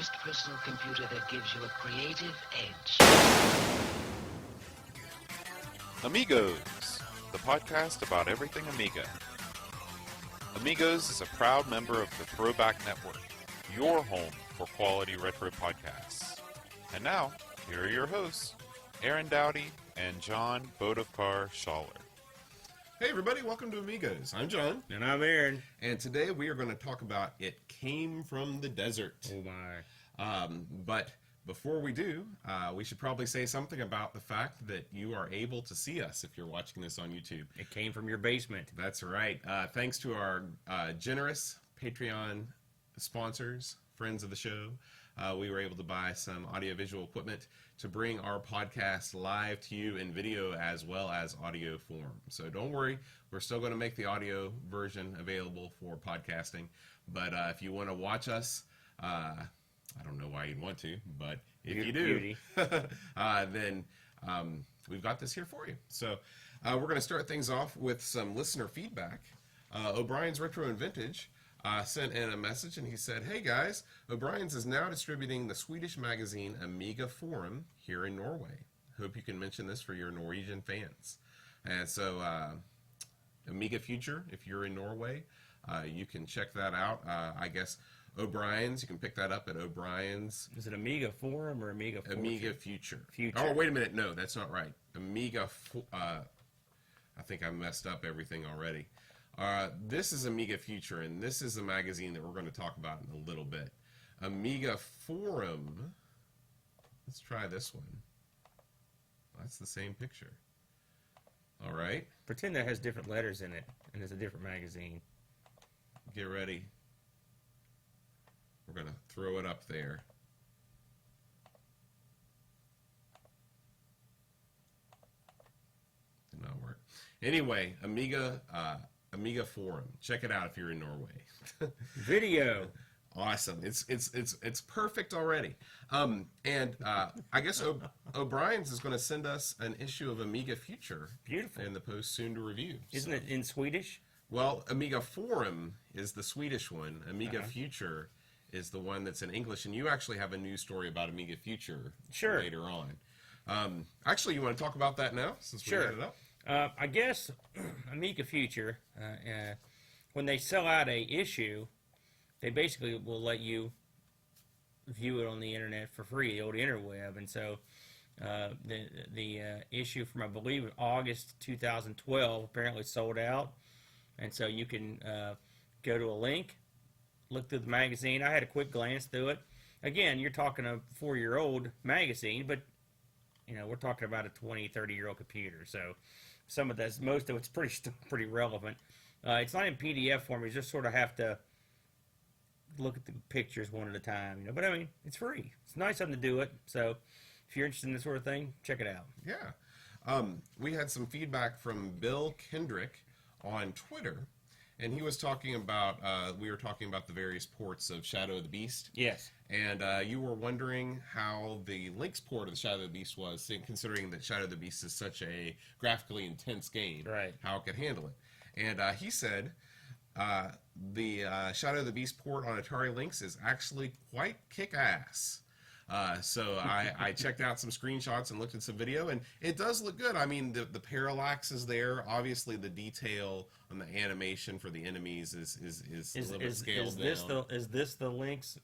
first personal computer that gives you a creative edge. Amigos, the podcast about everything Amiga. Amigos is a proud member of the Throwback Network, your home for quality retro podcasts. And now, here are your hosts, Aaron Dowdy and John Bodovkar Schaller. Hey everybody, welcome to Amigos. I'm John. And I'm Aaron. And today we are going to talk about It Came from the Desert. Oh my. But before we do, we should probably say something about the fact that you are able to see us if you're watching this on YouTube. It came from your basement. That's right. Thanks to our generous Patreon sponsors, friends of the show, we were able to buy some audiovisual equipment to bring our podcast live to you in video as well as audio form. So don't worry, we're still going to make the audio version available for podcasting. But if you want to watch us, I don't know why you'd want to, but if you do, then we've got this here for you. So we're going to start things off with some listener feedback. O'Brien's Retro and Vintage sent in a message and he said, "Hey guys, O'Brien's is now distributing the Swedish magazine Amiga Forum here in Norway. Hope you can mention this for your Norwegian fans." And so Amiga Future, if you're in Norway, you can check that out. I guess O'Brien's, you can pick that up at O'Brien's. Is it Amiga Forum or Amiga Future? Amiga Future. Future. Oh, wait a minute. No, that's not right. I think I messed up everything already. This is Amiga Future, and this is a magazine that we're going to talk about in a little bit. Amiga Forum. Let's try this one. That's the same picture. All right. Pretend that has different letters in it, and it's a different magazine. Get ready. We're going to throw it up there. Did not work. Anyway, Amiga Forum. Check it out if you're in Norway. Video. Awesome. It's perfect already. And I guess O'Brien's is going to send us an issue of Amiga Future. Beautiful. In the post soon to review. Isn't it in Swedish? Well, Amiga Forum is the Swedish one. Amiga Future is the one that's in English. And you actually have a news story about Amiga Future later on. Actually, you want to talk about that now since we got it up? I guess Amiga Future, when they sell out a issue, they basically will let you view it on the internet for free, the old interweb. And so the issue from, I believe, August 2012 apparently sold out. And so you can go to a link, look through the magazine. I had a quick glance through it. Again, you're talking a 4-year-old magazine, but you know, we're talking about a 20, 30-year-old computer. So some of this, most of it's pretty relevant. It's not in PDF form. You just sort of have to look at the pictures one at a time. You know, but I mean, it's free. It's a nice something to do it. So if you're interested in this sort of thing, check it out. Yeah. We had some feedback from Bill Kendrick on Twitter, and he was talking about, we were talking about the various ports of Shadow of the Beast. Yes. And you were wondering how the Lynx port of the Shadow of the Beast was, considering that Shadow of the Beast is such a graphically intense game, right? How it could handle it. And he said the Shadow of the Beast port on Atari Lynx is actually quite kick-ass. So I checked out some screenshots and looked at some video, and it does look good. I mean, the parallax is there. Obviously, the detail on the animation for the enemies is a little bit scaled down. Is this the Lynx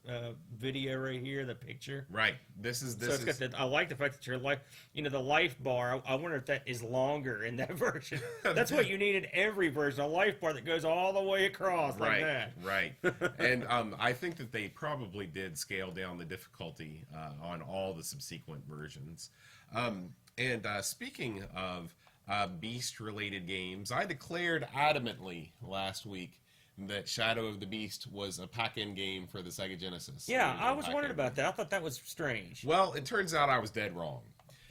video right here, the picture? Right. This is. So it's got I like the fact that your life, you know, the life bar. I wonder if that is longer in that version. That's what you need in every version, a life bar that goes all the way across like that. Right. And I think that they probably did scale down the difficulty on all the subsequent versions. And speaking of Beast-related games, I declared adamantly last week that Shadow of the Beast was a pack-in game for the Sega Genesis. Yeah, I was wondering about that. I thought that was strange. Well, it turns out I was dead wrong.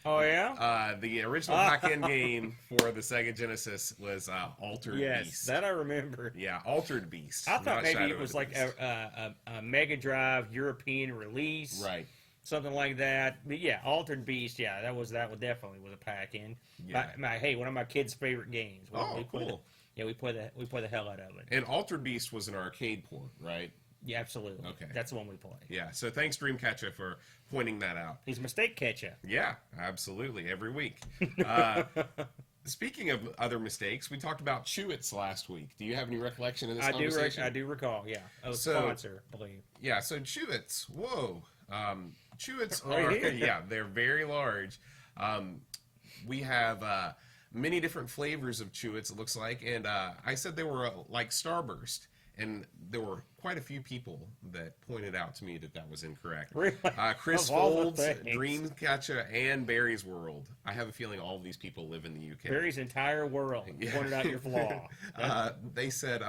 Oh, yeah? The original pack-in game for the Sega Genesis was Altered Beast. Yes, that I remember. Yeah, Altered Beast. I thought maybe it was like a Mega Drive European release. Right. Something like that. But yeah, Altered Beast, yeah, that definitely was a pack-in. Yeah. Hey, one of my kids' favorite games. Cool. We play the hell out of it. And Altered Beast was an arcade port, right? Yeah, absolutely. Okay. That's the one we play. Yeah, so thanks Dreamcatcher for pointing that out. He's a mistake catcher. Yeah, absolutely, every week. Speaking of other mistakes, we talked about Chewits last week. Do you have any recollection of this conversation? I do recall, yeah. A So- sponsor, I believe. Yeah, so Chewits, whoa. Chewits Right are, here. yeah, they're very large. We have many different flavors of Chewits, it looks like, and I said they were like Starburst, and there were quite a few people that pointed out to me that that was incorrect. Really? Chris Of all the Folds, things. Dreamcatcher, and Barry's World. I have a feeling all of these people live in the UK. Barry's entire world. You pointed out your flaw. They said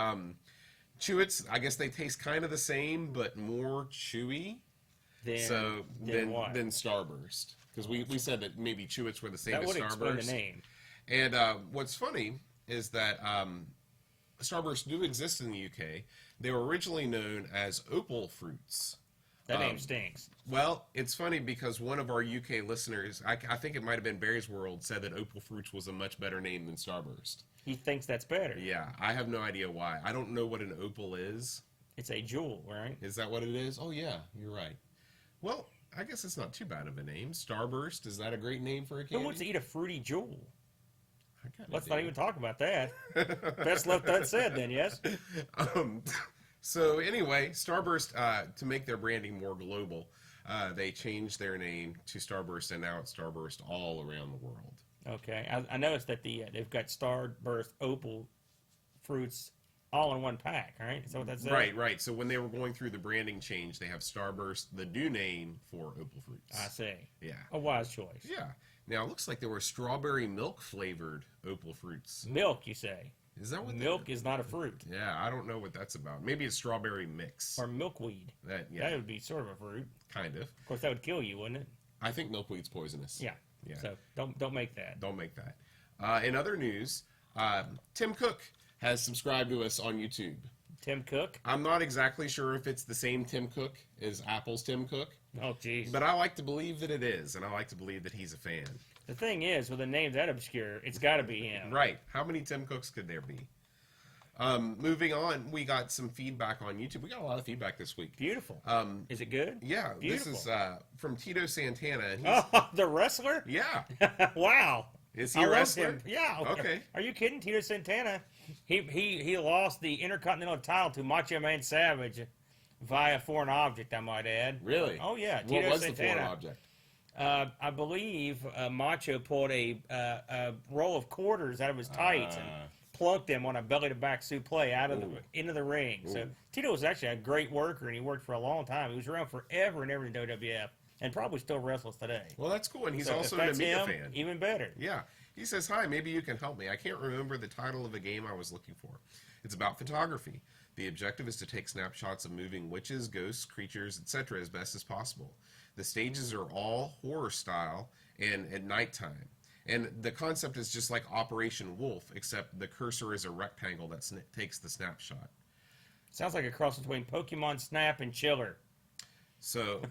Chewits, I guess they taste kind of the same, but more chewy. Then what? Than Starburst. Because we said that maybe Chewits were the same That as would Starburst. explain the name. And what's funny is that Starburst do exist in the UK. They were originally known as Opal Fruits. That name stinks. Well, it's funny because one of our UK listeners, I think it might have been Barry's World, said that Opal Fruits was a much better name than Starburst. He thinks that's better. Yeah, I have no idea why. I don't know what an opal is. It's a jewel, right? Is that what it is? Oh, yeah, you're right. Well, I guess it's not too bad of a name. Starburst, is that a great name for a candy? Who wants to eat a fruity jewel? I kinda Let's do. not even talk about that. Best left unsaid then, yes? So anyway, Starburst, to make their branding more global, they changed their name to Starburst, and now it's Starburst all around the world. Okay. I noticed that they've got Starburst Opal fruits all in one pack, right? Is that what that says? Right. So when they were going through the branding change, they have Starburst, the new name for Opal Fruits. I see. Yeah. A wise choice. Yeah. Now, it looks like there were strawberry milk flavored Opal Fruits. Milk, you say? Is that what Milk is not a fruit. Yeah, I don't know what that's about. Maybe it's strawberry mix. Or milkweed. That That would be sort of a fruit. kind of. Of course, that would kill you, wouldn't it? I think milkweed's poisonous. Yeah. Yeah. So don't make that. Don't make that. In other news, Tim Cook has subscribed to us on YouTube. Tim Cook? I'm not exactly sure if it's the same Tim Cook as Apple's Tim Cook, Oh, jeez. but I like to believe that it is, and I like to believe that he's a fan. The thing is, with a name that obscure, it's got to be him. Right. How many Tim Cooks could there be? Moving on, we got some feedback on YouTube. We got a lot of feedback this week. Beautiful. Is it good? Yeah, Beautiful. this is from Tito Santana. And he's, Oh, the wrestler? yeah. Wow. Is he I a love wrestler? him. Yeah. Okay. Are you kidding? Tito Santana. He lost the Intercontinental title to Macho Man Savage via foreign object, I might add. Really? Oh, yeah. What Tito was Santana. the foreign object? I believe Macho pulled a roll of quarters out of his tights and plunked them on a belly-to-back suplex out of into the ring. So Tito was actually a great worker, and he worked for a long time. He was around forever and ever in WWF, and probably still wrestles today. Well, that's cool, and he's So also if an that's Amiga him, fan. even better. Yeah. He says, hi, maybe you can help me. I can't remember the title of a game I was looking for. It's about photography. The objective is to take snapshots of moving witches, ghosts, creatures, etc. as best as possible. The stages are all horror style and at nighttime. And the concept is just like Operation Wolf, except the cursor is a rectangle that takes the snapshot. Sounds like a cross between Pokemon Snap and Chiller. So,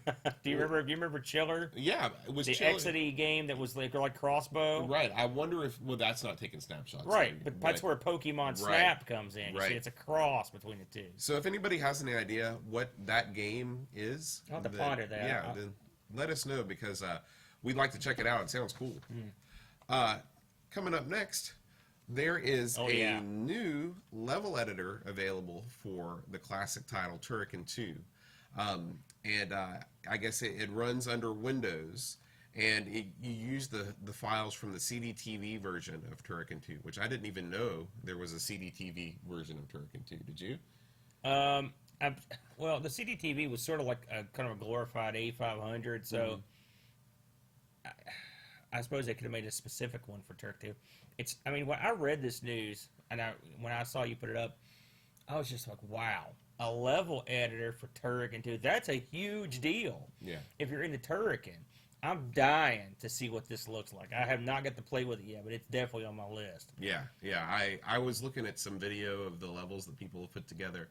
Do you remember Chiller? yeah, it was The chilling. Exidy game that was like crossbow. Right. I wonder if, well, that's not taking snapshots. Right, then, but that's where Pokemon Snap comes in. You see, Right. it's a cross between the two. So if anybody has any idea what that game is, I'll have to then- ponder that. Yeah, then let us know because we'd like to check it out. It sounds cool. Coming up next, there is a new level editor available for the classic title Turrican 2. And I guess it runs under Windows, and you use the files from the CDTV version of Turrican 2, which I didn't even know there was a CDTV version of Turrican 2. Did you? Well, the CDTV was sort of like a kind of a glorified A500, so I suppose they could have made a specific one for Turk 2. I mean, when I read this news, and when I saw you put it up, I was just like, wow. A level editor for Turrican 2. That's a huge deal. Yeah. If you're into Turrican, I'm dying to see what this looks like. I have not got to play with it yet, but it's definitely on my list. Yeah. I was looking at some video of the levels that people have put together,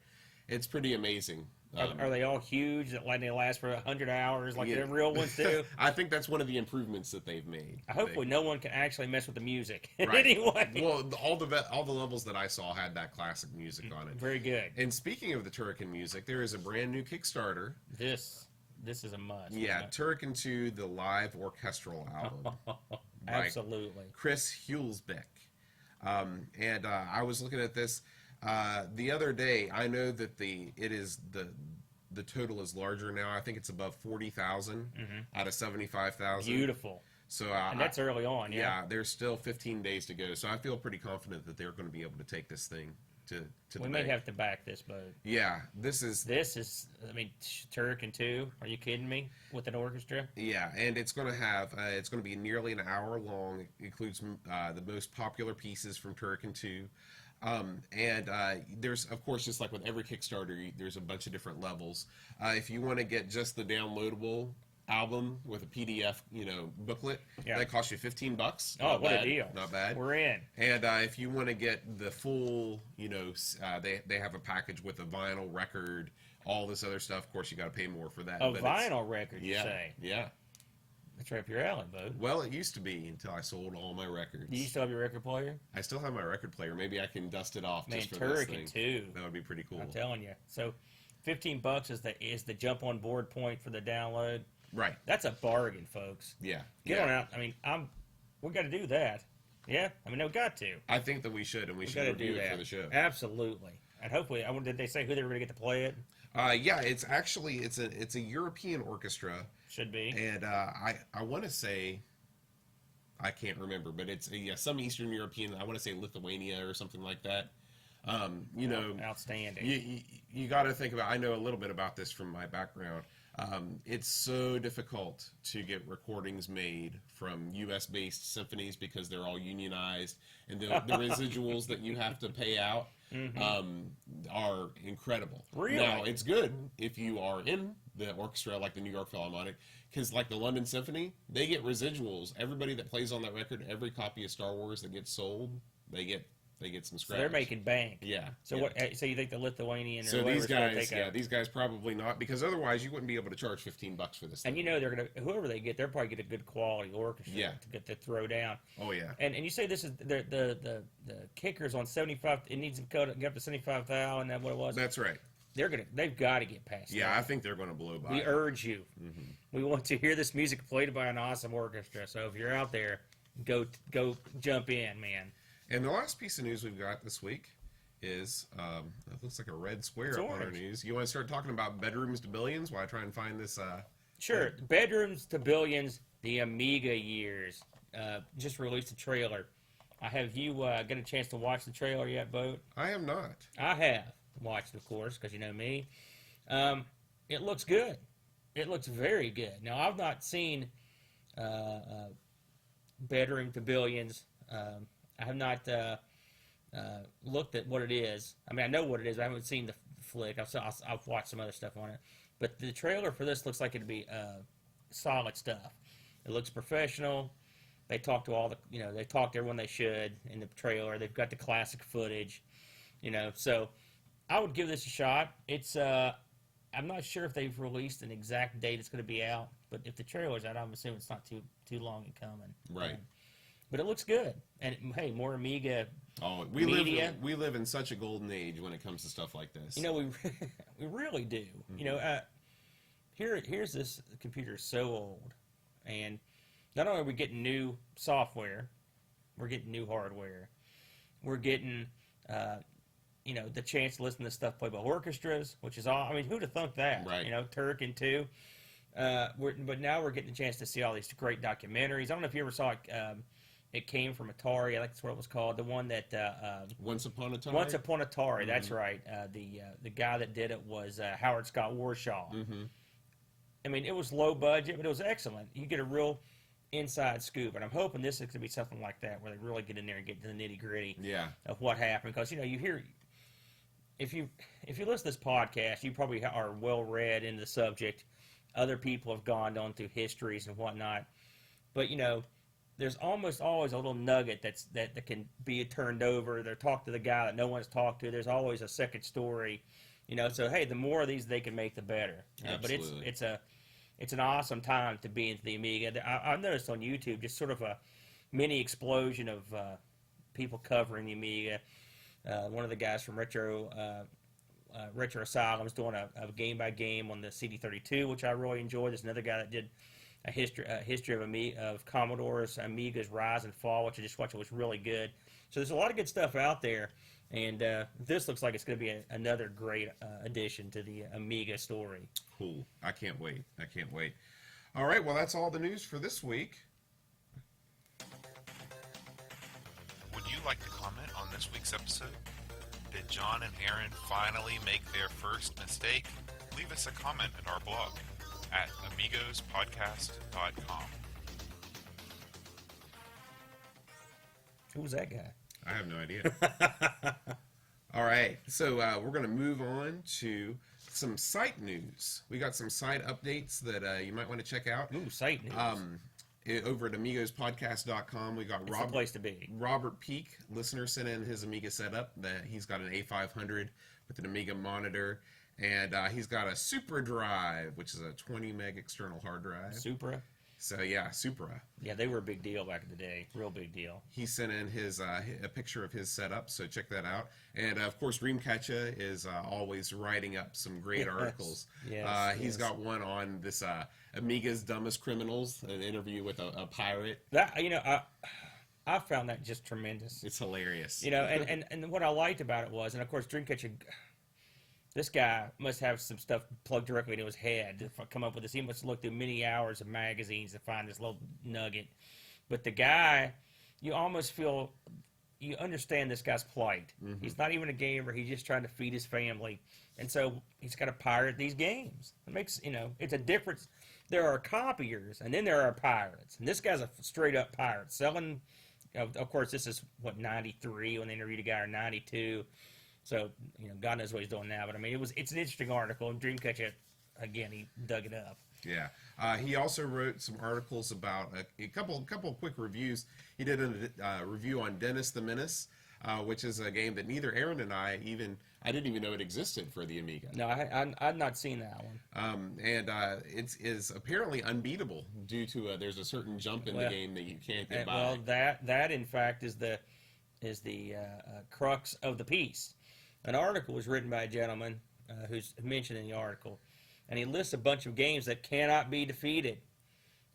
It's pretty amazing. Are they all huge? Like they last for 100 hours, like Yeah. the real ones do? I think that's one of the improvements that they've made. Hopefully, no one can actually mess with the music. Right. Anyway, Well, all the levels that I saw had that classic music on it. very good. And speaking of the Turrican music, there is a brand new Kickstarter. This is a must. Yeah, Turrican 2, the live orchestral album. Absolutely. Chris Hulsbeck. And I was looking at this the other day. I know that the total is larger now. I think it's above 40,000 out of 75,000. Beautiful. So And that's early on, yeah. yeah, there's still 15 days to go. So I feel pretty confident that they're going to be able to take this thing to the We may bank. have to back this boat. Yeah, this is I mean, Turrican 2, are you kidding me? With an orchestra? yeah, and it's going to have it's going to be nearly an hour long. It includes the most popular pieces from Turrican 2. And there's, of course, just like with every Kickstarter, there's a bunch of different levels. If you want to get just the downloadable album with a PDF, booklet, Yeah. that costs you $15. Oh, Not what bad. a deal. Not bad. We're in. And if you want to get the full, they have a package with a vinyl record, all this other stuff. Of course, you got to pay more for that. A but it's- vinyl record, you Yeah, say? yeah. That's right up your alley, bud. Well, it used to be until I sold all my records. Do you still have your record player? I still have my record player. Maybe I can dust it off Man, just for this thing. Turrican 2. That would be pretty cool. I'm telling you. So, $15 is the jump on board point for the download. Right. That's a bargain, folks. Yeah. Get yeah. on out. I mean, we got to do that. Yeah. I mean, we got to. I think that we should, and we We should got to review do it that for the show. Absolutely. And hopefully, did they say who they were going to get to play it? Yeah, it's actually it's a European orchestra, Should be. and I want to say, I can't remember, but it's some Eastern European. I want to say Lithuania or something like that. Outstanding. You got to think about. I know a little bit about this from my background. It's so difficult to get recordings made from U.S.-based symphonies because they're all unionized, and the residuals that you have to pay out are incredible. Really? Now, it's good if you are in the orchestra, like the New York Philharmonic, because like the London Symphony, they get residuals. Everybody that plays on that record, every copy of Star Wars that gets sold, they get some So scratch. they're making bank. Yeah. So yeah. what? So you think the Lithuanian or So whoever's these gonna guys, take these guys probably not, because otherwise you wouldn't be able to charge $15 for this thing. And they're gonna whoever they get, they'll probably get a good quality orchestra Yeah. to get to throw down. Oh yeah. And you say this is the kickers on 75. It needs to go to get up to 75,000. That what it was. That's right. They've got to get past. Yeah, that. I think they're going to blow by. We urge you. Mm-hmm. We want to hear this music played by an awesome orchestra. So if you're out there, go jump in, man. And the last piece of news we've got this week is it looks like a red square It's up on our orange. news. You want to start talking about bedrooms to billions while I try and find this? Sure. Bedrooms to Billions, the Amiga years. Just released a trailer. Have you got a chance to watch the trailer yet, Boat? I am not. I have watched, of course, because you know me. It looks good. It looks very good. Now, I've not seen Bedroom to Billions. I have not looked at what it is. I mean, I know what it is. I haven't seen the flick. I've watched some other stuff on it. But the trailer for this looks like it'd be solid stuff. It looks professional. They talk to they talk to everyone they should in the trailer. They've got the classic footage, so I would give this a shot. It's, I'm not sure if they've released an exact date it's going to be out, but if the trailer's out, I'm assuming it's not too long in coming. Right. But it looks good. And, hey, more Amiga. Oh, Media. we live in such a golden age when it comes to stuff like this. We really do. Mm-hmm. Here's this computer so old, and not only are we getting new software, we're getting new hardware. We're getting, the chance to listen to stuff played by orchestras, which is all. I mean, who'd have thunk that? Right. Turrican 2. But now we're getting a chance to see all these great documentaries. I don't know if you ever saw it. It came from Atari. I think that's what it was called. The one that Once Upon a Time. Once Upon a Atari. That's right. The guy that did it was Howard Scott Warshaw. Mm-hmm. I mean, it was low budget, but it was excellent. You get a real inside scoop, and I'm hoping this is going to be something like that, where they really get in there and get to the nitty gritty Yeah. of what happened. Because you hear, if you listen to this podcast, you probably are well read in the subject. Other people have gone on through histories and whatnot, but there's almost always a little nugget that can be turned over. They're talk to the guy that no one's talked to. There's always a second story So hey, the more of these they can make, the better. But Absolutely. it's an awesome time to be into the Amiga. I've noticed on YouTube just sort of a mini explosion of people covering the Amiga. One of the guys from Retro Asylum is doing a game by game on the CD32, which I really enjoyed. There's another guy that did a history of Commodore's Amiga's rise and fall, which I just watched. It was really good. So there's a lot of good stuff out there, and this looks like it's going to be another great addition to the Amiga story. Cool. I can't wait. All right, well, that's all the news for this week. Would you like to comment on this week's episode? Did John and Aaron finally make their first mistake? Leave us a comment at our blog at amigospodcast.com. Who was that guy? I have no idea. All right, so we're going to move on to some site news. We got some site updates that you might want to check out. Ooh, site news. Over at amigospodcast.com, we got It's the place to be. Robert Peak, listener, sent in his Amiga setup. That he's got an A500 with an Amiga monitor, and he's got a Supra drive, which is a 20 meg external hard drive. Supra? So yeah, Supra. Yeah, they were a big deal back in the day. Real big deal. He sent in his a picture of his setup, so check that out. And of course, Dreamcatcher is always writing up some great articles. Yes, He's got one on this Amiga's Dumbest Criminals, an interview with a pirate. That I found that just tremendous. It's hilarious. And what I liked about it was, and of course, Dreamcatcher. This guy must have some stuff plugged directly into his head to come up with this. He must look through many hours of magazines to find this little nugget. But the guy, you almost feel, you understand this guy's plight. Mm-hmm. He's not even a gamer. He's just trying to feed his family. And so he's got to pirate these games. It makes, it's a difference. There are copiers, and then there are pirates. And this guy's a straight-up pirate. Selling, of course, this is, 93 when they interviewed a guy, or 92. So, God knows what he's doing now. But, I mean, it's an interesting article. And Dreamcatcher, again, he dug it up. Yeah. He also wrote some articles about a couple of quick reviews. He did a review on Dennis the Menace, which is a game that neither Aaron and I didn't even know it existed for the Amiga. No, I've not seen that one. And it is apparently unbeatable due to there's a certain jump in the game that you can't get by. Well, that in fact is the crux of the piece. An article was written by a gentleman who's mentioned in the article, and he lists a bunch of games that cannot be defeated.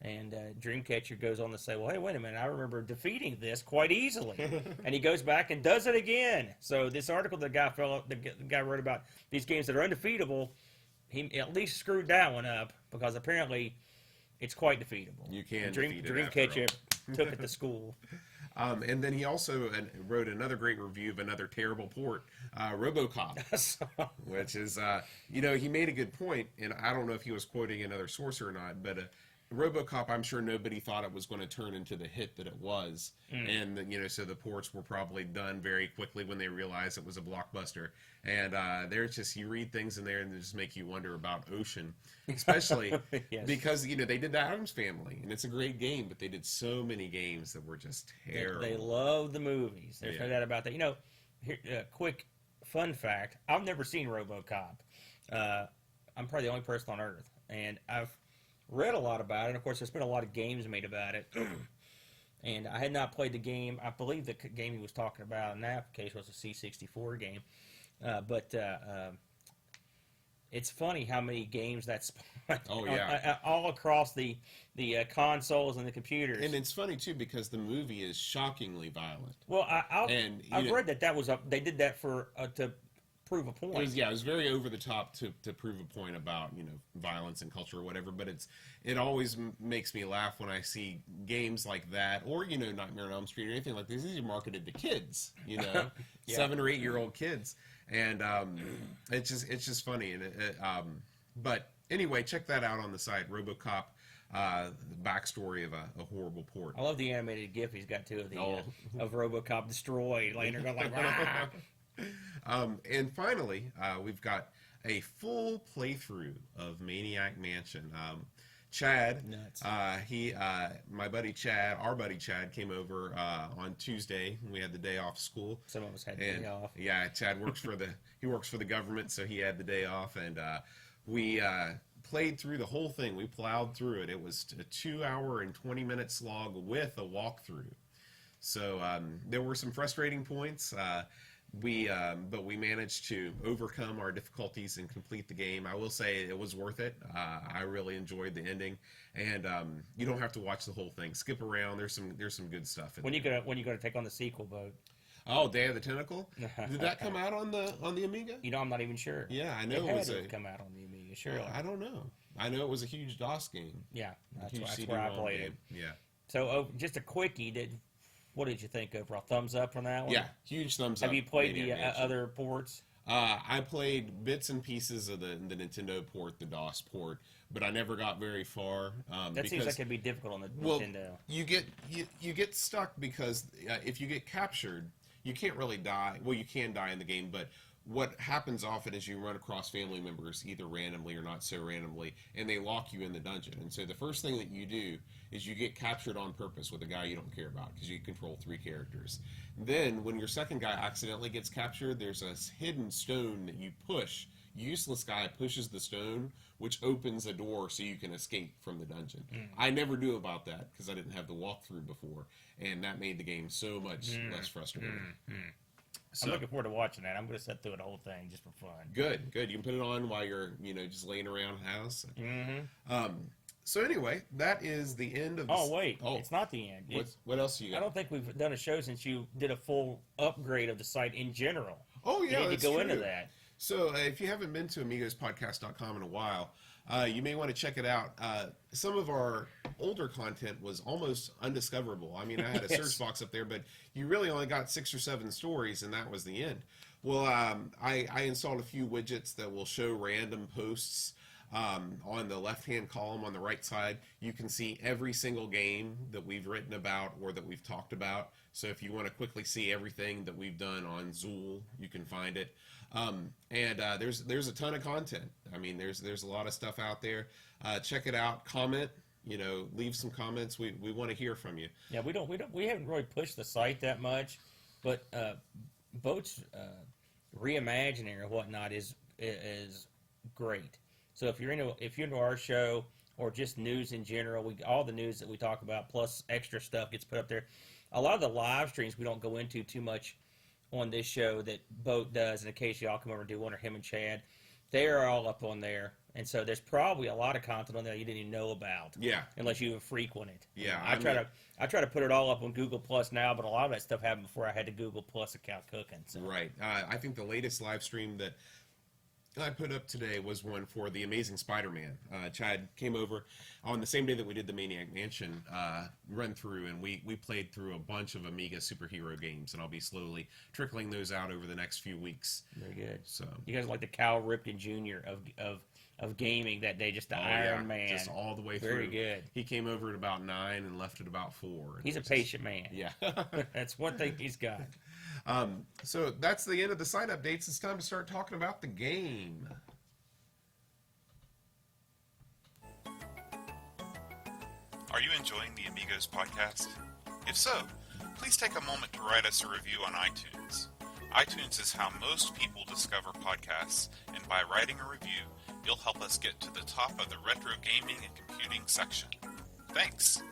And Dreamcatcher goes on to say, well, hey, wait a minute, I remember defeating this quite easily. And he goes back and does it again. So this article the guy wrote about these games that are undefeatable, he at least screwed that one up, because apparently it's quite defeatable. You can defeat it Dreamcatcher took it to school. And then he also wrote another great review of another terrible port, Robocop, which is, he made a good point, and I don't know if he was quoting another source or not, but Robocop, I'm sure nobody thought it was going to turn into the hit that it was. And, so the ports were probably done very quickly when they realized it was a blockbuster. And there's just, you read things in there and they just make you wonder about Ocean, especially Yes. because, they did the Addams Family, and it's a great game, but they did so many games that were just terrible. They love the movies. There's no doubt about that. Here, quick fun fact, I've never seen Robocop. I'm probably the only person on Earth. And I've read a lot about it. And of course, there's been a lot of games made about it. And I had not played the game. I believe the game he was talking about in that case was a C64 game. But it's funny how many games that spawned. Oh, yeah. All across the consoles and the computers. And it's funny, too, because the movie is shockingly violent. Well, I've read that was they did that for to prove a point. It was very over the top to prove a point about violence and culture or whatever. But it always makes me laugh when I see games like that, or Nightmare on Elm Street or anything like this. These are marketed to kids, 7 or 8 year old kids, and it's just funny. And but anyway, check that out on the site, Robocop. The backstory of a horrible port. I love the animated GIF he's got too of Robocop destroyed, laying there going like, "Rah!" And finally, we've got a full playthrough of Maniac Mansion. Chad. Nuts. My buddy Chad, our buddy Chad, came over on Tuesday. We had the day off school. Some of us had the day off. Yeah, Chad works for the government, so he had the day off, and we played through the whole thing. We plowed through it. It was a 2-hour and 20-minute slog with a walkthrough. So there were some frustrating points. But we managed to overcome our difficulties and complete the game. I will say it was worth it. I really enjoyed the ending, and you don't have to watch the whole thing. Skip around. There's some good stuff in When there. you gonna take on the sequel boat? Oh, Day of the Tentacle. Did that come out on the Amiga? You know, I'm not even sure. Yeah, I know it it had was to come out on the Amiga. Surely. I don't know. I know it was a huge DOS game. Yeah, that's Huge where I CD-ROM played it. game. Yeah. So, just a quickie. What did you think overall? Thumbs up from that one? Yeah, huge thumbs up. Have you played Maniac the Mansion. other ports? I played bits and pieces of the Nintendo port, the DOS port, but I never got very far. That seems like it'd be difficult on the Nintendo. You get stuck because if you get captured, you can't really die. Well, you can die in the game, but what happens often is you run across family members, either randomly or not so randomly, and they lock you in the dungeon. And so the first thing that you do is you get captured on purpose with a guy you don't care about because you control 3 characters. Then, when your second guy accidentally gets captured, there's a hidden stone that you push. Useless guy pushes the stone, which opens a door so you can escape from the dungeon. I never knew about that because I didn't have the walkthrough before, and that made the game so much less frustrating. So, I'm looking forward to watching that. I'm going to sit through the whole thing just for fun. Good. You can put it on while you're, just laying around the house. So anyway, that is the end of. Oh wait, it's not the end. What else you got? I don't think we've done a show since you did a full upgrade of the site in general. Oh yeah, you need that's to go true. into that. So if you haven't been to amigospodcast.com in a while, you may want to check it out. Some of our older content was almost undiscoverable. I mean, I had a search box up there, but you really only got 6 or 7 stories, and that was the end. Well, I installed a few widgets that will show random posts. On the left-hand column on the right side, you can see every single game that we've written about or that we've talked about. So if you want to quickly see everything that we've done on Zool, you can find it. There's a ton of content. I mean, there's a lot of stuff out there. Check it out. Comment. Leave some comments. We want to hear from you. Yeah, we haven't really pushed the site that much, but Boat's reimagining or whatnot is great. So if you're into our show or just news in general, all the news that we talk about plus extra stuff gets put up there. A lot of the live streams we don't go into too much on this show that Boat does, and occasionally I'll come over and do one, or him and Chad. They are all up on there, and so there's probably a lot of content on there you didn't even know about. Yeah. Unless you even frequent it. Yeah. I try to put it all up on Google Plus now, but a lot of that stuff happened before I had the Google Plus account cooking. So. Right. I think the latest live stream that I put up today was one for The Amazing Spider-Man. Chad came over on the same day that we did the Maniac Mansion run through, and we played through a bunch of Amiga superhero games, and I'll be slowly trickling those out over the next few weeks. Very good. So you guys are like the Cal Ripken Jr. of gaming that day, just the Iron Man. Just all the way through. Very good. He came over at about 9 and left at about 4. He's a patient man. Yeah. That's one thing he's got. So that's the end of the site updates. It's time to start talking about the game. Are you enjoying the Amigos podcast? If so, please take a moment to write us a review on iTunes. iTunes is how most people discover podcasts, and by writing a review, you'll help us get to the top of the retro gaming and computing section. Thanks!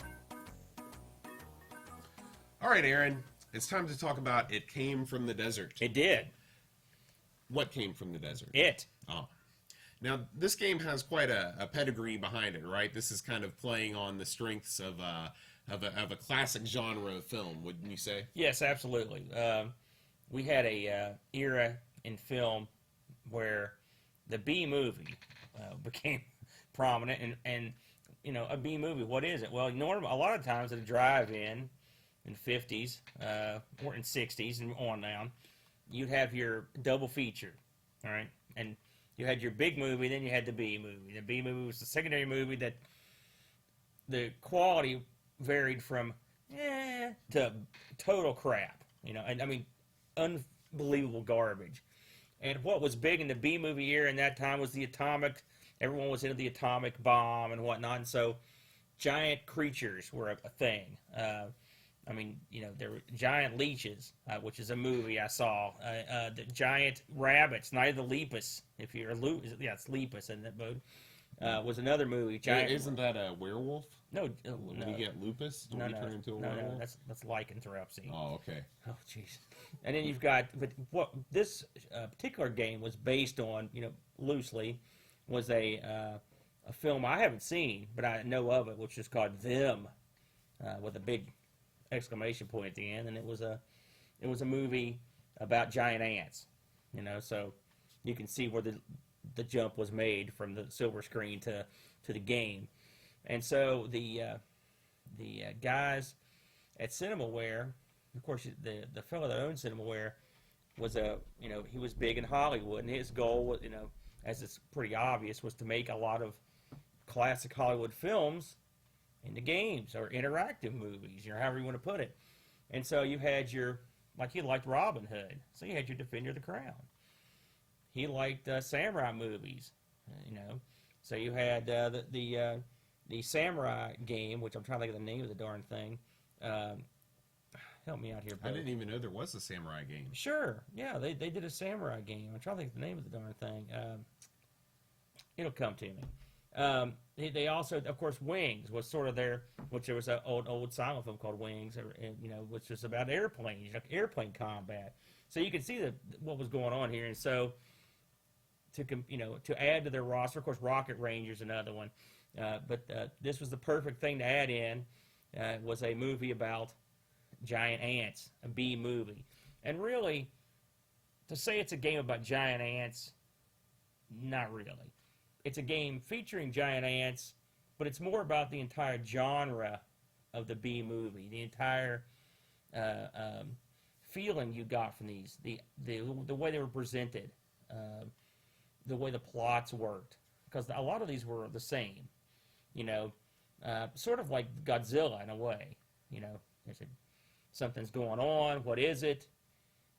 All right, Aaron, it's time to talk about It Came from the Desert. It did. What came from the desert? It. Oh. Now, this game has quite a pedigree behind it, right? This is kind of playing on the strengths of a classic genre film, wouldn't you say? Yes, absolutely. We had a era in film where the B movie became prominent, and a B movie. What is it? Well, a lot of times at a drive-in in the 50s or in 60s and on down, you'd have your double feature, all right, and you had your big movie, then you had the B movie. The B movie was the secondary movie that the quality varied from to total crap, and I mean unbelievable garbage. And what was big in the B movie era in that time was the everyone was into the atomic bomb and whatnot, and so giant creatures were a thing. I mean, there were giant leeches, which is a movie I saw. The giant rabbits, Night of the Lepus. If you're it's Lepus in that movie. Was another movie. Giant. Isn't that a werewolf? No, When no. you get lupus, do we turn into a no, werewolf? that's lycanthropy. Oh, okay. Oh, jeez. And then you've got, but what this particular game was based on, loosely, was a film I haven't seen, but I know of it, which is called Them, with a big exclamation point at the end, and it was a movie about giant ants, so you can see where the jump was made from the silver screen to the game. And so the guys at CinemaWare, of course, the fellow that owned CinemaWare was he was big in Hollywood, and his goal was, as it's pretty obvious, was to make a lot of classic Hollywood films into games or interactive movies, however you want to put it. And so you had he liked Robin Hood, so you had your Defender of the Crown. He liked samurai movies, so you had the samurai game, which I'm trying to think of the name of the darn thing. Help me out here, Bill. I didn't even know there was a samurai game. Sure, yeah, they did a samurai game. I'm trying to think of the name of the darn thing. It'll come to me. They also, of course, Wings was sort of which there was an old silent film called Wings, which was about airplanes, airplane combat. So you can see what was going on here, and so to add to their roster, of course, Rocket Ranger's another one. But this was the perfect thing to add in. Was a movie about giant ants, a bee movie. And really, to say it's a game about giant ants, not really. It's a game featuring giant ants, but it's more about the entire genre of the bee movie, the entire feeling you got from these, the way they were presented, the way the plots worked, because a lot of these were the same, sort of like Godzilla in a way. Something's going on. What is it?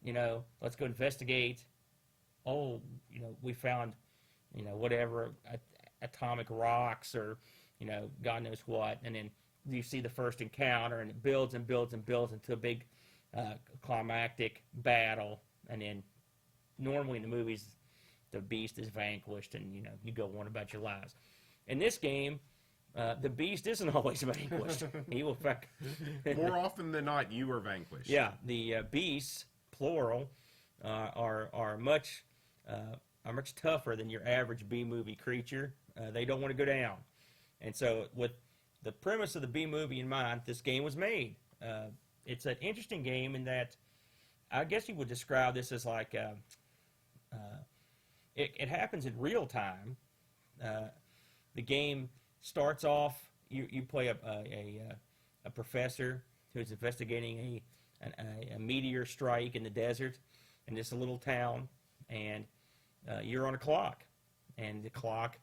Let's go investigate. Oh, we found, whatever, atomic rocks or, God knows what. And then you see the first encounter, and it builds and builds and builds into a big climactic battle. And then normally in the movies, the beast is vanquished, and, you go on about your lives. In this game, the beast isn't always vanquished. He will More often than not, you are vanquished. Yeah, the beasts, plural, are much tougher than your average B-movie creature. They don't want to go down. And so with the premise of the B-movie in mind, this game was made. It's an interesting game in that I guess you would describe this as like it happens in real time. The game starts off, you play a professor who's investigating a meteor strike in the desert in this little town, and you're on a clock, and the clock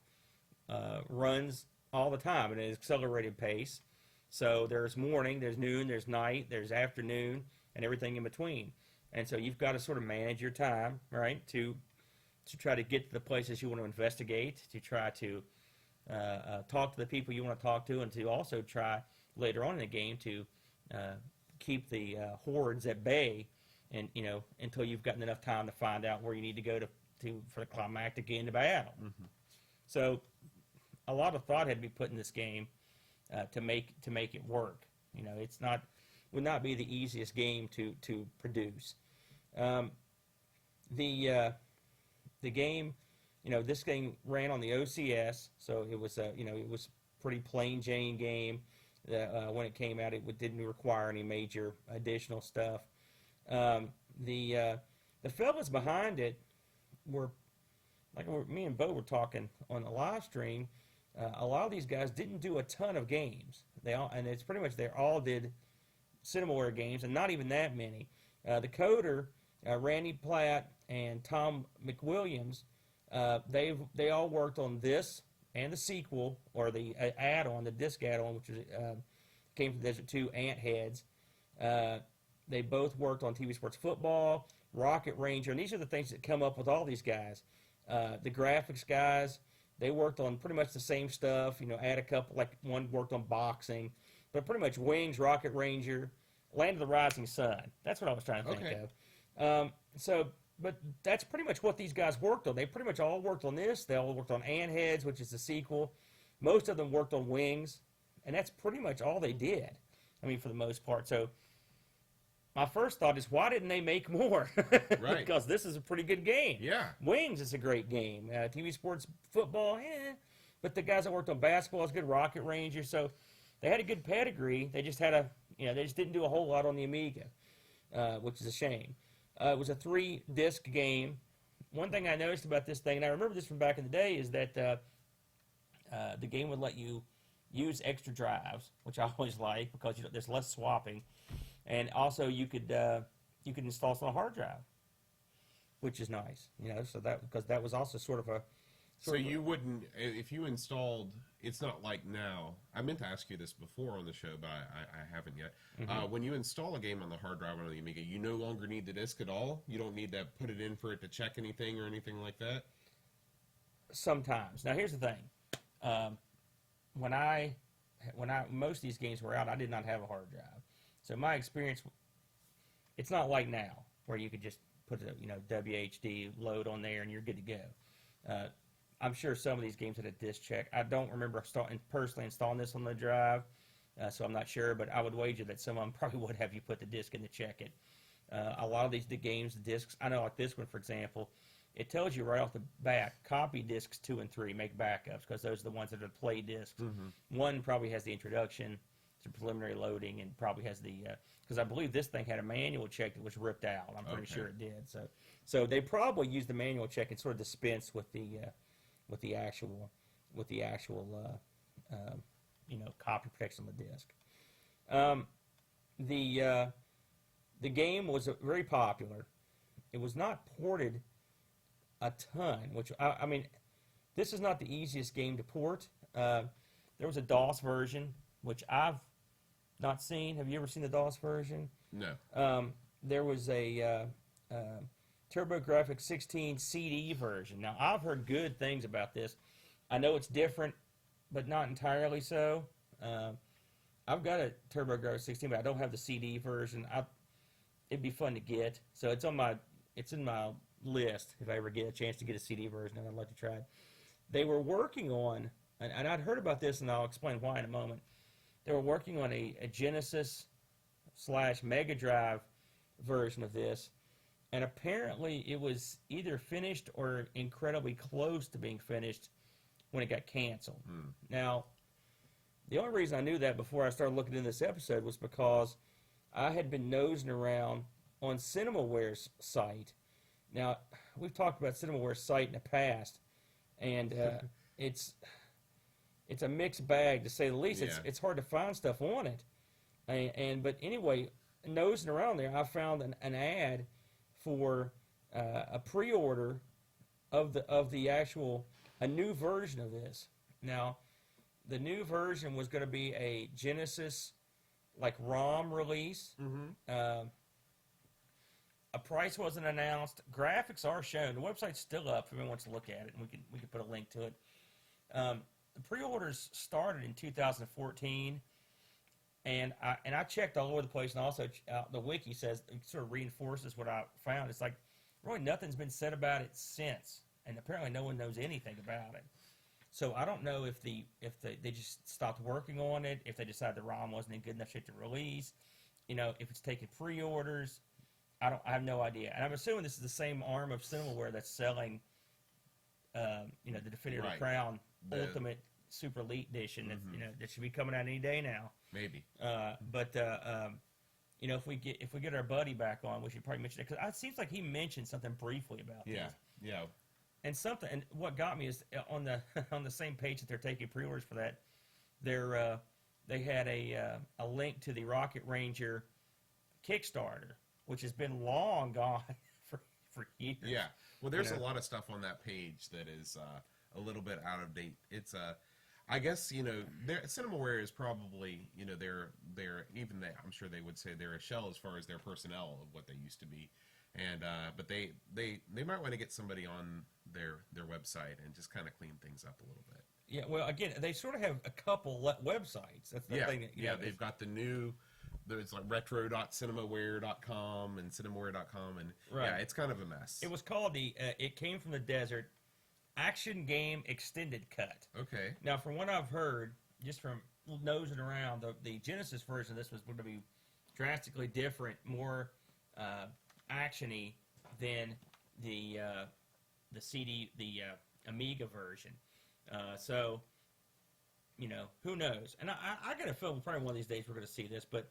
runs all the time at an accelerated pace. So there's morning, there's noon, there's night, there's afternoon, and everything in between. And so you've got to sort of manage your time, right, to try to get to the places you want to investigate, to try to talk to the people you want to talk to, and to also try later on in the game to keep the hordes at bay, and until you've gotten enough time to find out where you need to go to for the climactic end of battle. Mm-hmm. So a lot of thought had to be put in this game to make it work. Would not be the easiest game to produce. The game, this thing ran on the OCS, so it was it was pretty plain Jane game. When it came out, it didn't require any major additional stuff. The fellas behind it were, like me and Bo were talking on the live stream. A lot of these guys didn't do a ton of games. They all did CinemaWare games, and not even that many. The coder, Randy Platt and Tom McWilliams, they all worked on this and the sequel, or the add-on, the disc add-on, which was, came from Desert 2, Ant Heads. They both worked on TV Sports Football, Rocket Ranger, and these are the things that come up with all these guys. The graphics guys, They worked on pretty much the same stuff. Add a couple, like one worked on boxing, but pretty much Wings, Rocket Ranger, Land of the Rising Sun. That's what I was trying to think of. But that's pretty much what these guys worked on. They pretty much all worked on this. They all worked on Antheads, which is the sequel. Most of them worked on Wings, and that's pretty much all they did. I mean, for the most part. So my first thought is, why didn't they make more? Right. Because this is a pretty good game. Yeah. Wings is a great game. TV sports, football, but the guys that worked on basketball is good. Rocket Ranger. So they had a good pedigree. They just had they just didn't do a whole lot on the Amiga, which is a shame. It was a 3-disc game. One thing I noticed about this thing, and I remember this from back in the day, is that the game would let you use extra drives, which I always like because there's less swapping, and also you could install it on a hard drive, which is nice. So because that was also sort of a. So you wouldn't, if you installed, it's not like now, I meant to ask you this before on the show, but I haven't yet. Mm-hmm. When you install a game on the hard drive on the Amiga, you no longer need the disc at all? You don't need to put it in for it to check anything or anything like that? Sometimes. Now here's the thing. When most of these games were out, I did not have a hard drive. So my experience, it's not like now, where you could just put a WHD load on there and you're good to go. I'm sure some of these games had a disc check. I don't remember personally installing this on the drive, so I'm not sure, but I would wager that some of them probably would have you put the disc in to check it. A lot of the games, the discs, I know like this one, for example, it tells you right off the bat, copy discs 2 and 3, make backups, because those are the ones that are play discs. Mm-hmm. One probably has the introduction, some preliminary loading, and probably has because I believe this thing had a manual check that was ripped out. I'm pretty sure it did. So they probably used the manual check and sort of dispensed with the actual copy protection on the disc. The game was very popular. It was not ported a ton, which I mean, this is not the easiest game to port. There was a DOS version, which I've not seen. Have you ever seen the DOS version? No. There was a TurboGrafx 16 CD version. Now, I've heard good things about this. I know it's different, but not entirely so. I've got a TurboGrafx 16, but I don't have the CD version. It'd be fun to get. So it's in my list if I ever get a chance to get a CD version, and I'd like to try it. They were working on, and I'd heard about this, and I'll explain why in a moment. They were working on a Genesis/Mega Drive version of this, and apparently it was either finished or incredibly close to being finished when it got canceled. Now, the only reason I knew that before I started looking into this episode was because I had been nosing around on CinemaWare's site. Now, we've talked about CinemaWare's site in the past, and it's a mixed bag, to say the least. Yeah. It's hard to find stuff on it. But anyway, nosing around there, I found an ad for a pre-order of a new version of this. Now, the new version was going to be a Genesis ROM release. Mm-hmm. A price wasn't announced. Graphics are shown. The website's still up if anyone wants to look at it, and we can put a link to it. The pre-orders started in 2014, and I checked all over the place, and also the wiki says, it sort of reinforces what I found. It's like really nothing's been said about it since, and apparently no one knows anything about it. So I don't know if they just stopped working on it, if they decided the ROM wasn't in good enough shape to release, if it's taking pre-orders. I have no idea, and I'm assuming this is the same arm of CinemaWare that's selling, the Defender of the Crown Ultimate Super Elite Edition. That should be coming out any day now. Maybe. If we get our buddy back on, we should probably mention it, because it seems like he mentioned something briefly about this. Yeah. And what got me is on the same page that they're taking pre-orders for that, they had a link to the Rocket Ranger Kickstarter, which has been long gone for years. Yeah. Well, there's a lot of stuff on that page that is a little bit out of date. It's I guess CinemaWare is probably they're even they, I'm sure they would say they're a shell as far as their personnel of what they used to be, And but they might want to get somebody on their website and just kind of clean things up a little bit. Yeah, well, again, they sort of have a couple websites. That's the thing. They've got the new. It's like retro.cinemaware.com and cinemaware.com, and it's kind of a mess. It was called it came from the desert, Action Game Extended Cut. Okay. Now, from what I've heard, just from nosing around, the Genesis version of this was going to be drastically different, more actiony than the Amiga version. So, who knows? And I got a feeling probably one of these days we're going to see this, but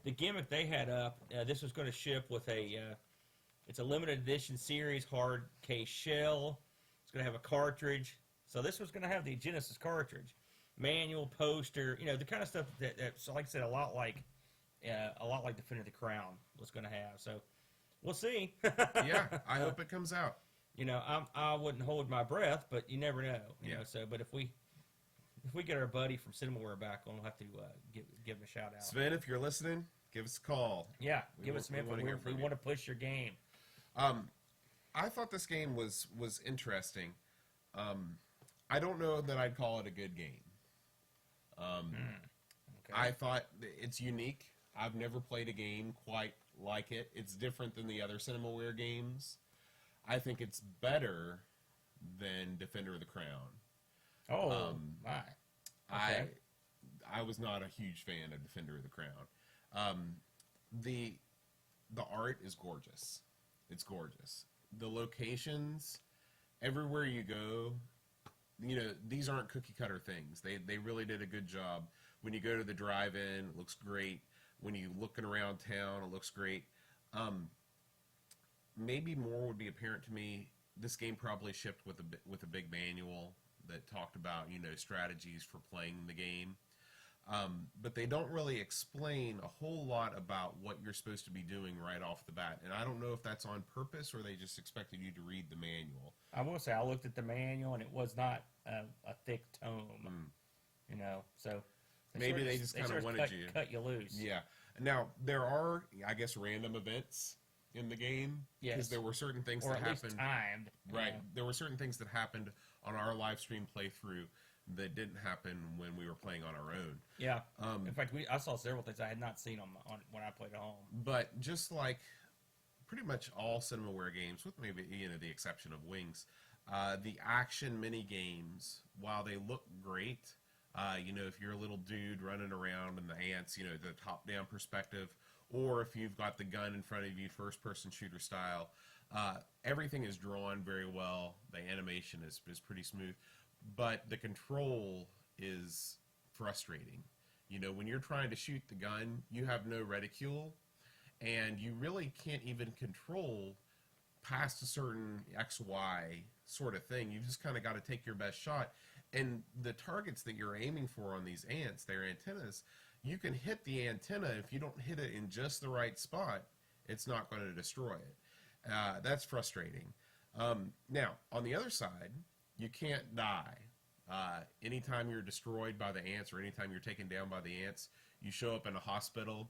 the gimmick they had up, this was going to ship with it's a limited edition series hard case shell. It's going to have a cartridge. So this was going to have the Genesis cartridge, manual, poster, the kind of stuff that's, like I said, a lot like Defender of the Crown was going to have. So we'll see. Yeah, I hope it comes out. I wouldn't hold my breath, but you never know. You know, so but if we get our buddy from CinemaWare back on, we'll have to give him a shout out. Sven, if you're listening, give us a call. Yeah, give us some info. We want to push your game. I thought this game was interesting. I don't know that I'd call it a good game. Okay. I thought it's unique. I've never played a game quite like it. It's different than the other CinemaWare games. I think it's better than Defender of the Crown. Oh, my. Okay. I was not a huge fan of Defender of the Crown. The art is gorgeous. It's gorgeous. The locations, everywhere you go, these aren't cookie cutter things. They really did a good job. When you go to the drive-in, it looks great. When you're looking around town, it looks great. Maybe more would be apparent to me. This game probably shipped with a big manual that talked about strategies for playing the game, but they don't really explain a whole lot about what you're supposed to be doing right off the bat. And I don't know if that's on purpose or they just expected you to read the manual. I will say I looked at the manual and it was not a thick tome, So maybe they just kind of wanted you cut you loose. Yeah. Now there are, I guess, random events in the game, because there were certain things that happened. Timed. Right. There were certain things that happened on our live stream playthrough that didn't happen when we were playing on our own. Yeah. In fact, I saw several things I had not seen on when I played at home. But just like pretty much all CinemaWare games, with maybe the exception of Wings, the action mini games, while they look great, if you're a little dude running around in the ants, the top-down perspective, or if you've got the gun in front of you, first-person shooter style, everything is drawn very well. The animation is pretty smooth, but the control is frustrating. When you're trying to shoot the gun, you have no reticule, and you really can't even control past a certain XY sort of thing. You just kind of got to take your best shot. And the targets that you're aiming for on these ants, their antennas, you can hit the antenna. If you don't hit it in just the right spot, it's not going to destroy it. That's frustrating. Now, on the other side, you can't die. Anytime you're destroyed by the ants or anytime you're taken down by the ants, you show up in a hospital.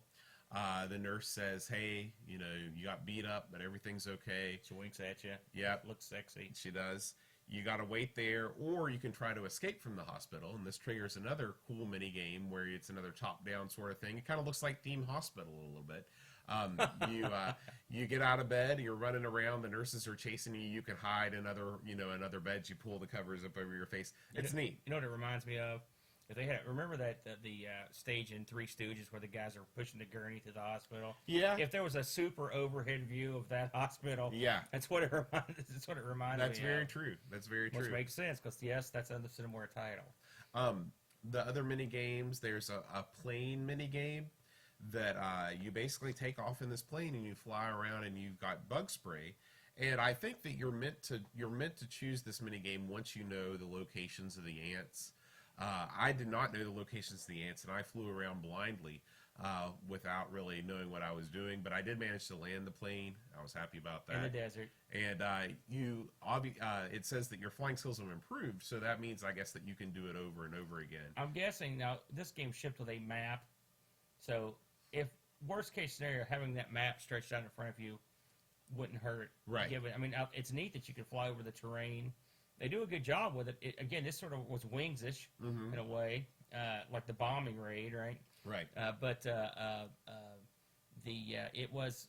The nurse says, hey, you got beat up, but everything's okay. She winks at you. Yep. Looks sexy. She does. You got to wait there, or you can try to escape from the hospital, and this triggers another cool mini game where it's another top-down sort of thing. It kind of looks like Team Hospital a little bit. You get out of bed, you're running around, the nurses are chasing you. You can hide in other beds. You pull the covers up over your face. It's neat. You know what it reminds me of? If they remember the stage in Three Stooges where the guys are pushing the gurney to the hospital? Yeah. If there was a super overhead view of that hospital, yeah, that's what it reminded. That's what it reminded me. That's very true. That's very true. Which makes sense because yes, that's under the CinemaWare title. The other mini games, there's a plane mini game that you basically take off in this plane and you fly around and you've got bug spray. And I think that you're meant to choose this mini game once you know the locations of the ants. I did not know the locations of the ants, and I flew around blindly without really knowing what I was doing. But I did manage to land the plane. I was happy about that. In the desert. And it says that your flying skills have improved, so that means, I guess, that you can do it over and over again. I'm guessing now this game shipped with a map, so if worst case scenario, having that map stretched out in front of you wouldn't hurt. Right. I mean, it's neat that you can fly over the terrain. They do a good job with it. Again, this sort of was Wings-ish in a way, like the bombing raid, right? Right. But it was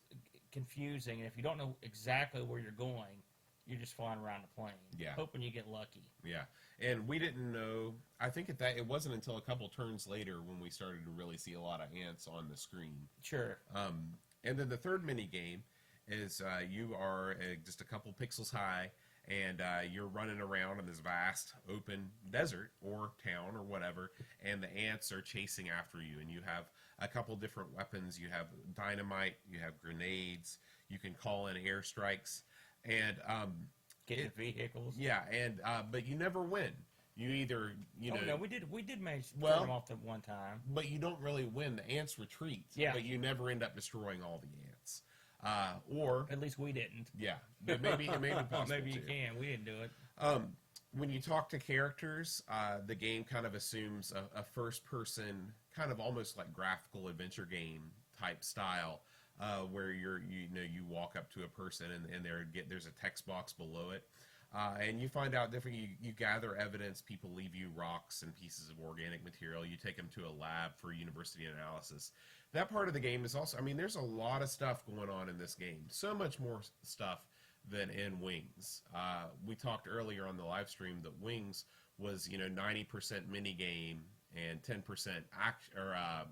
confusing, and if you don't know exactly where you're going, you're just flying around the plane, hoping you get lucky. Yeah, and we didn't know. I think it wasn't until a couple turns later when we started to really see a lot of ants on the screen. Sure. And then the third mini game is you are just a couple pixels high, and you're running around in this vast open desert or town or whatever, and the ants are chasing after you, and you have a couple different weapons. You have dynamite, you have grenades, you can call in airstrikes, and get in vehicles. Yeah, and but you never win. You either know. No, we did manage to turn them off the one time. But you don't really win. The ants retreat. Yeah. But you never end up destroying all the ants. Or at least we didn't. Yeah. But maybe it may be possible. Maybe you can. We didn't do it. When you talk to characters, the game kind of assumes a first-person, kind of almost like graphical adventure game type style, where you walk up to a person and there's a text box below it, and you find out different. You gather evidence. People leave you rocks and pieces of organic material. You take them to a lab for university analysis. That part of the game is also. I mean, there's a lot of stuff going on in this game. So much more stuff than in Wings. We talked earlier on the live stream that Wings was 90% mini game and 10%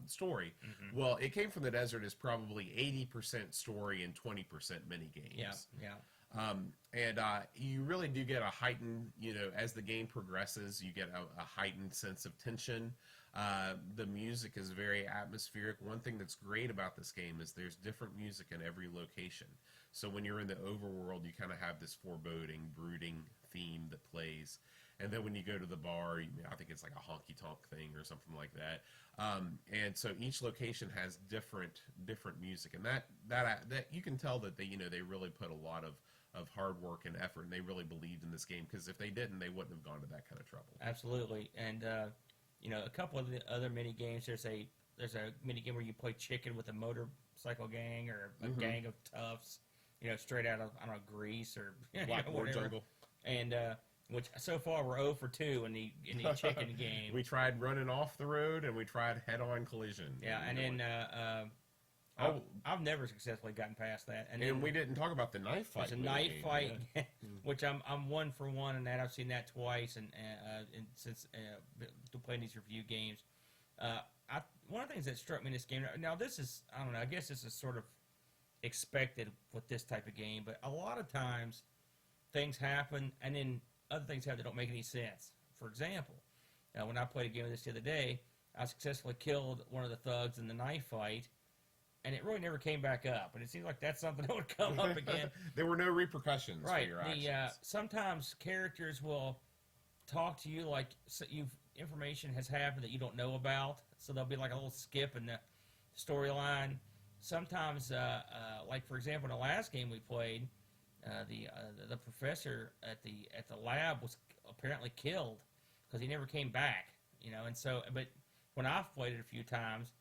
story. Mm-hmm. Well, It Came from the Desert is probably 80% story and 20% mini games. Yeah. And you really do get a heightened, as the game progresses, you get a heightened sense of tension. The music is very atmospheric. One thing that's great about this game is there's different music in every location. So when you're in the overworld, you kind of have this foreboding, brooding theme that plays. And then when you go to the bar, I think it's like a honky-tonk thing or something like that. And so each location has different music. And that you can tell that they really put a lot of hard work and effort, and they really believed in this game, because if they didn't, they wouldn't have gone to that kind of trouble. Absolutely. And a couple of the other mini games, there's a mini game where you play chicken with a motorcycle gang or a gang of toughs, straight out of, I don't know, Greece or Blackboard whatever. Jungle. And which so far we're 0 for 2 in the chicken game. We tried running off the road, and we tried head-on collision. Yeah, and then I've never successfully gotten past that. And we didn't talk about the knife fight. It's a knife fight, which I'm 1 for 1 in that. I've seen that twice, and since playing these review games, one of the things that struck me in this game. Now this is, I don't know, I guess this is sort of expected with this type of game, but a lot of times things happen, and then other things happen that don't make any sense. For example, when I played a game of this the other day, I successfully killed one of the thugs in the knife fight, and it really never came back up. And it seems like that's something that would come up again. There were no repercussions for your actions. Sometimes characters will talk to you like information has happened that you don't know about, so there'll be like a little skip in the storyline. Sometimes, like for example, in the last game we played, the professor at the lab was apparently killed because he never came back. And so, but when I've played it a few times,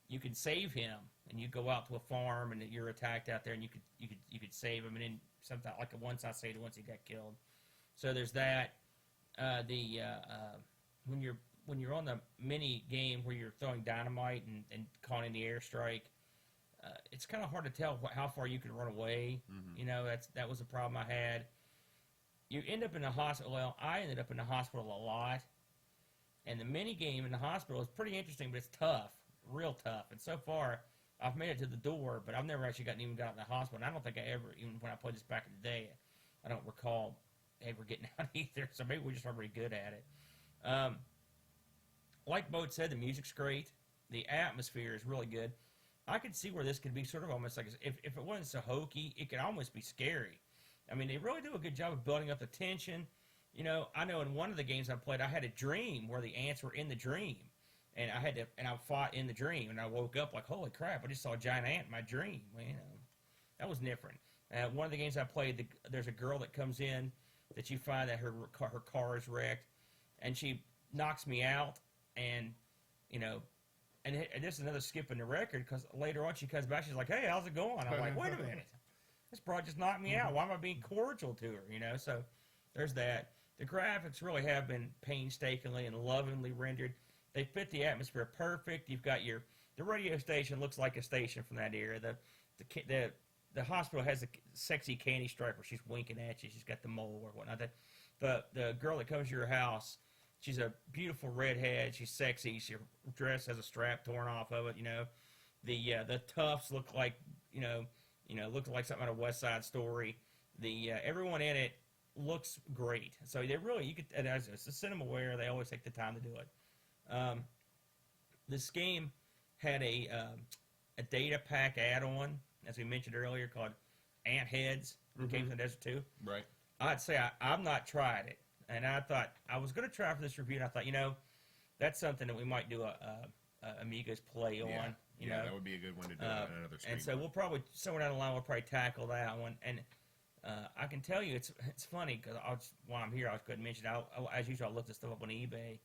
you can save him, and you go out to a farm, and you're attacked out there, and you could save him, and then sometimes, like once I saved him, once he got killed. So there's that. When you're on the mini game where you're throwing dynamite and calling in the airstrike, it's kind of hard to tell how far you can run away. Mm-hmm. That was a problem I had. You end up in the hospital. Well, I ended up in the hospital a lot, and the mini game in the hospital is pretty interesting, but it's tough. Real tough. And so far, I've made it to the door, but I've never actually got in the hospital. And I don't think I ever, even when I played this back in the day, I don't recall ever getting out either. So maybe we just aren't very good at it. Like Bo said, the music's great. The atmosphere is really good. I could see where this could be sort of almost like, if it wasn't so hokey, it could almost be scary. I mean, they really do a good job of building up the tension. I know in one of the games I played, I had a dream where the ants were in the dream. And I fought in the dream, and I woke up like, holy crap, I just saw a giant ant in my dream. Well, that was different. One of the games I played, there's a girl that comes in that you find that her car is wrecked, and she knocks me out, and this is another skip in the record, because later on she comes back, she's like, hey, how's it going? I'm like, wait a minute. this broad just knocked me out. Why am I being cordial to her? You know, so there's that. The graphics really have been painstakingly and lovingly rendered. They fit the atmosphere perfect. You've got the radio station looks like a station from that era. The hospital has a sexy candy stripe where she's winking at you. She's got the mole or whatnot. The girl that comes to your house, she's a beautiful redhead. She's sexy. Her dress has a strap torn off of it. You know, the toughs look like look like something out of West Side Story. Everyone in it looks great. So they really as a CinemaWare, they always take the time to do it. This game had a data pack add-on, as we mentioned earlier, called Ant Heads. Came from the Desert 2. Right. I'd say I've not tried it, and I thought I was going to try for this review, and I thought, that's something that we might do a Amigos play on. You know? That would be a good one to do on another stream. And so we'll probably, somewhere down the line, we'll probably tackle that one. And I can tell you, it's funny, because while I'm here, I was going to mention, as usual, I looked this stuff up on eBay.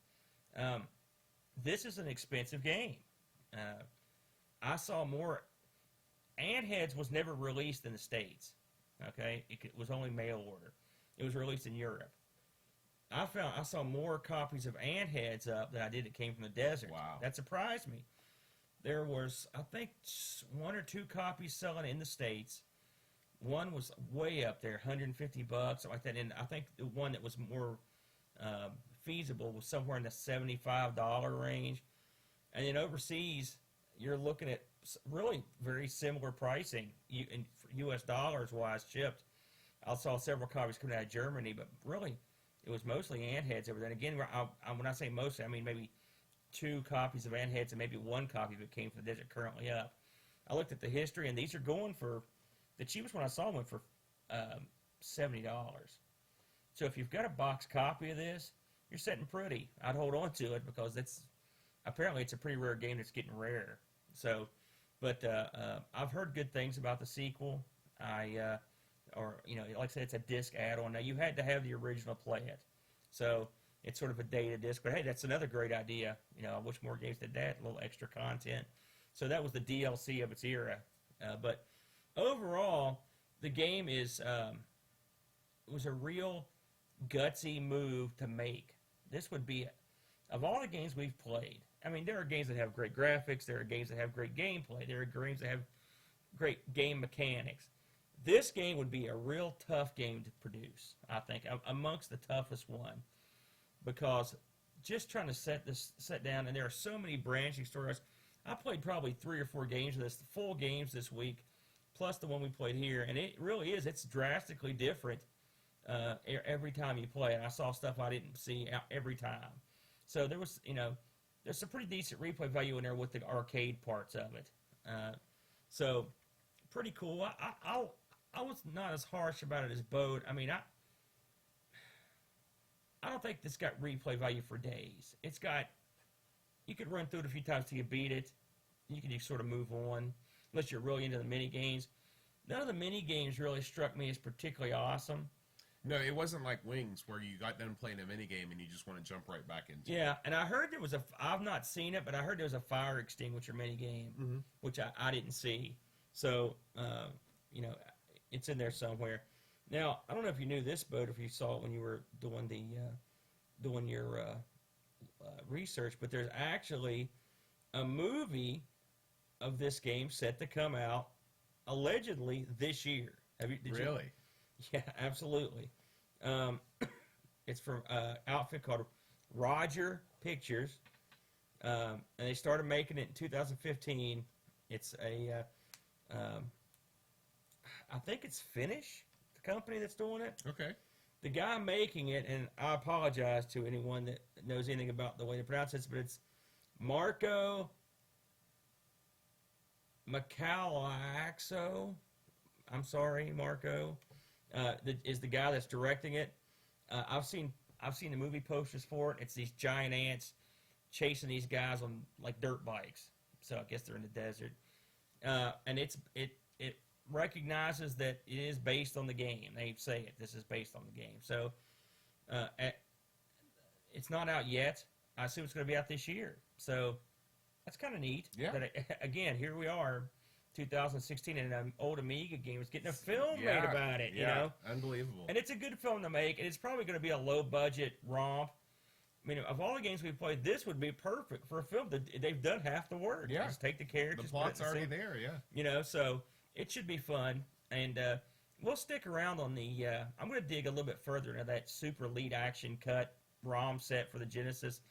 This is an expensive game. I saw more. Ant Heads was never released in the States. Okay, it was only mail order. It was released in Europe. I saw more copies of Ant Heads up than I did that came from the desert. Wow, that surprised me. There was, I think, 1 or 2 copies selling in the States. One was way up there, $150, something like that. And I think the one that was more feasible was somewhere in the $75 range. And then overseas, you're looking at really very similar pricing in U.S. dollars wise shipped. I saw several copies coming out of Germany, but really it was mostly Ant Heads over there. And again, when I say mostly, I mean maybe 2 copies of Ant Heads and maybe 1 copy that came from the desert currently up. I looked at the history, and these are going for, the cheapest one I saw went for $70. So if you've got a box copy of this, you're sitting pretty. I'd hold on to it because apparently it's a pretty rare game that's getting rare. So, but I've heard good things about the sequel. Like I said, it's a disc add-on. Now, you had to have the original play it. So it's sort of a data disc. But, hey, that's another great idea. I wish more games did that, a little extra content. So that was the DLC of its era. But overall, the game was a real gutsy move to make. This would be, of all the games we've played, I mean, there are games that have great graphics. There are games that have great gameplay. There are games that have great game mechanics. This game would be a real tough game to produce, I think, amongst the toughest one. Because just trying to set down, and there are so many branching stories. I played probably 3 or 4 games of this, full games this week, plus the one we played here, and it really is. It's drastically different every time you play it. I saw stuff I didn't see every time. So there was, there's some pretty decent replay value in there with the arcade parts of it. So pretty cool. I was not as harsh about it as Bode. I mean, I don't think this got replay value for days. It's got, you could run through it a few times till you beat it. You can just sort of move on, unless you're really into the mini games. None of the mini games really struck me as particularly awesome. No, it wasn't like Wings where you got done playing a mini game and you just want to jump right back into it. Yeah, and I heard there was I've not seen it, but I heard there was a fire extinguisher mini game, which I didn't see. So, it's in there somewhere. Now, I don't know if you knew this, Bud, if you saw it when you were doing your research, but there's actually a movie of this game set to come out allegedly this year. Really? Yeah, absolutely. It's from an outfit called Roger Pictures, and they started making it in 2015. It's I think it's Finnish, the company that's doing it. Okay. The guy making it, and I apologize to anyone that knows anything about the way to pronounce this, but it's Marco Macalaxo. I'm sorry, Marco. Is the guy that's directing it. I've seen the movie posters for it. It's these giant ants chasing these guys on like dirt bikes. So I guess they're in the desert. And it recognizes that it is based on the game. They say it. This is based on the game. So it's not out yet. I assume it's going to be out this year. So that's kind of neat. Yeah. That again, here we are, 2016, and an old Amiga game was getting a film Yeah, made about it. yeah, You know, unbelievable. and it's a good film to make, and it's probably going to be a low budget romp. I mean, of all the games we've played, this would be perfect for a film. They've done half the work. Yeah. Just take the characters. The plot's put it in already the there, yeah. You know, so it should be fun. And we'll stick around on the... I'm going to dig a little bit further into that super lead action cut ROM set for the Genesis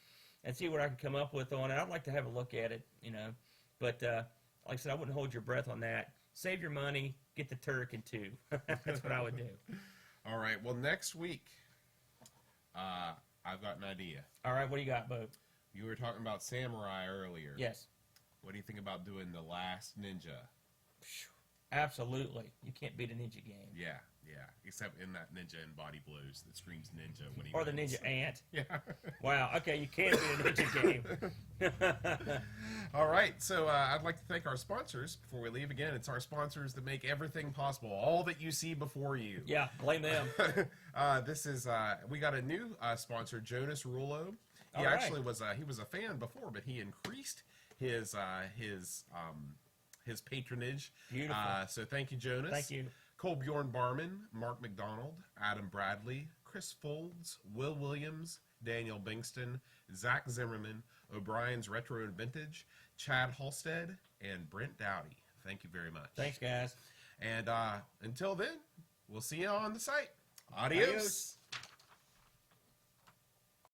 and see what I can come up with on it. I'd like to have a look at it, you know. But like I said, I wouldn't hold your breath on that. Save your money. Get the Turrican too. That's what I would do. All right, well, next week, I've got an idea. All right, what do you got, Bo? You were talking about Samurai earlier. Yes. What do you think about doing The Last Ninja? Absolutely. You can't beat a ninja game. Yeah, yeah. Except in that ninja in Body Blues that screams ninja when he Or the wins. ninja ant. Yeah. Wow, okay, you can't beat a ninja game. All right, so I'd like to thank our sponsors before we leave again. It's our sponsors that make everything possible, all that you see before you. Yeah, blame them. This is we got a new sponsor, Jonas Rulo. He All right. actually was he was a fan before, but he increased his patronage. Beautiful. So thank you, Jonas. Thank you. Colbjorn Barman, Mark McDonald, Adam Bradley, Chris Folds, Will Williams, Daniel Bingston, Zach Zimmerman, O'Brien's Retro and Vintage, Chad Halstead, and Brent Dowdy. Thank you very much. Thanks, guys. And until then, we'll see you on the site. Adios. Adios.